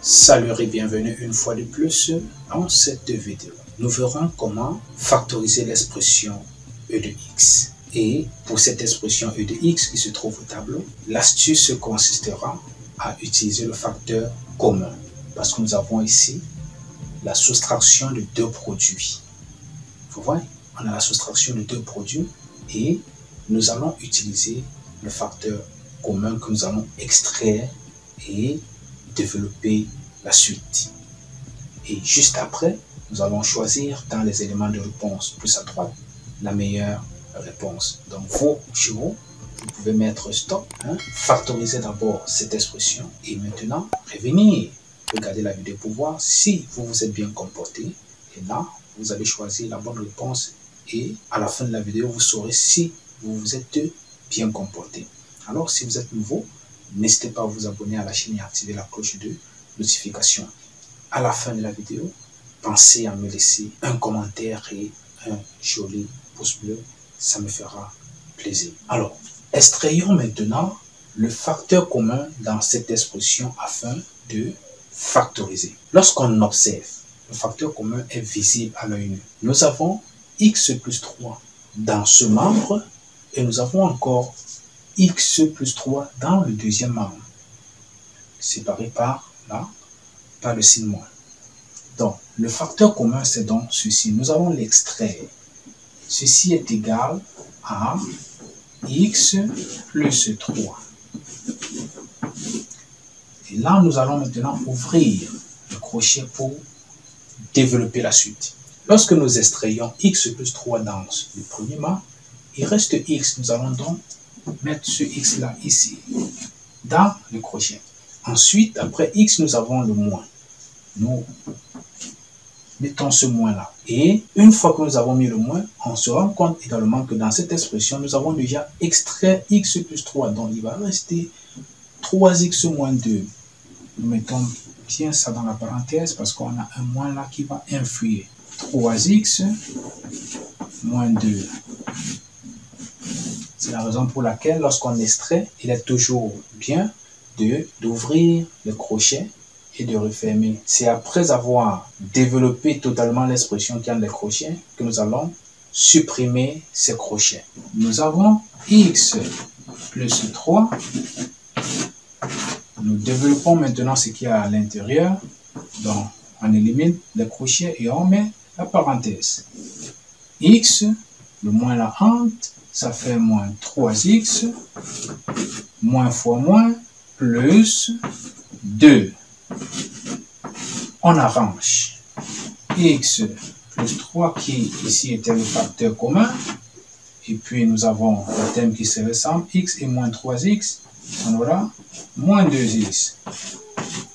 Salut et bienvenue une fois de plus dans cette vidéo. Nous verrons comment factoriser l'expression e de x. Et pour cette expression e de x qui se trouve au tableau, l'astuce consistera à utiliser le facteur commun. Parce que nous avons ici la soustraction de deux produits. Vous voyez, on a la soustraction de deux produits et nous allons utiliser le facteur commun que nous allons extraire et développer la suite. Et juste après, nous allons choisir dans les éléments de réponse plus à droite la meilleure réponse. Donc vous pouvez mettre stop, factoriser d'abord cette expression et maintenant revenir, regarder la vidéo pour voir si vous vous êtes bien comporté. Et là, vous allez choisir la bonne réponse et à la fin de la vidéo, vous saurez si vous vous êtes bien comporté. Alors, si vous êtes nouveau, n'hésitez pas à vous abonner à la chaîne et activer la cloche de notification. À la fin de la vidéo, pensez à me laisser un commentaire et un joli pouce bleu. Ça me fera plaisir. Alors, extrayons maintenant le facteur commun dans cette expression afin de factoriser. Lorsqu'on observe, le facteur commun est visible à l'œil nu. Nous avons x plus 3 dans ce membre et nous avons encore x plus 3 dans le deuxième membre, séparé par le signe moins. Donc, le facteur commun, c'est donc ceci. Nous allons l'extraire. Ceci est égal à x plus 3. Et là, nous allons maintenant ouvrir le crochet pour développer la suite. Lorsque nous extrayons x plus 3 dans le premier membre, il reste x. Nous allons donc mettre ce x là ici, dans le crochet. Ensuite, après x, nous avons le moins. Nous mettons ce moins là. Et une fois que nous avons mis le moins, on se rend compte également que dans cette expression, nous avons déjà extrait x plus 3. Donc, il va rester 3x moins 2. Nous mettons bien ça dans la parenthèse parce qu'on a un moins là qui va influer. 3x moins 2. C'est la raison pour laquelle, lorsqu'on extrait, il est toujours bien d'ouvrir le crochet et de refermer. C'est après avoir développé totalement l'expression qui a le crochet que nous allons supprimer ces crochets. Nous avons x plus 3. Nous développons maintenant ce qu'il y a à l'intérieur. Donc, on élimine les crochets et on met la parenthèse. X, le moins la hante, ça fait moins 3x, moins fois moins, plus 2. On arrange. X plus 3 qui ici était le facteur commun. Et puis nous avons le terme qui se ressemble. X et moins 3x. On aura moins 2x.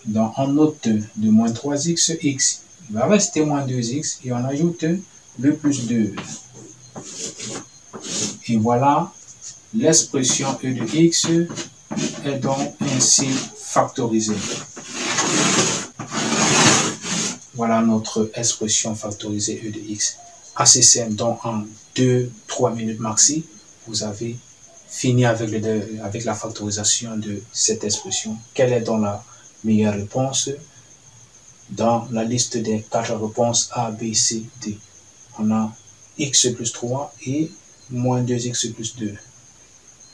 Donc on note de moins 3x x. Il va rester moins 2x et on ajoute le plus 2. Et voilà, l'expression e de x est donc ainsi factorisée. Voilà notre expression factorisée e de x. Assez simple, donc en 2-3 minutes maxi, vous avez fini avec la factorisation de cette expression. Quelle est donc la meilleure réponse? Dans la liste des 4 réponses A, B, C, D, on a x plus 3 et moins 2x plus 2.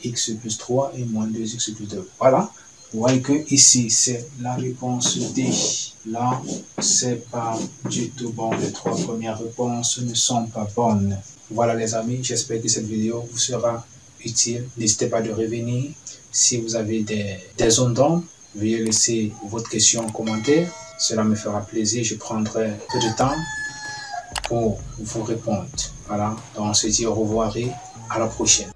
X plus 3 et moins 2x plus 2. Voilà. Vous voyez que ici, c'est la réponse D. Là, c'est pas du tout bon. Les 3 premières réponses ne sont pas bonnes. Voilà les amis, j'espère que cette vidéo vous sera utile. N'hésitez pas de revenir. Si vous avez des zones d'ombre, veuillez laisser votre question en commentaire. Cela me fera plaisir. Je prendrai peu de temps pour vous répondre. Voilà. Donc on se dit au revoir et à la prochaine.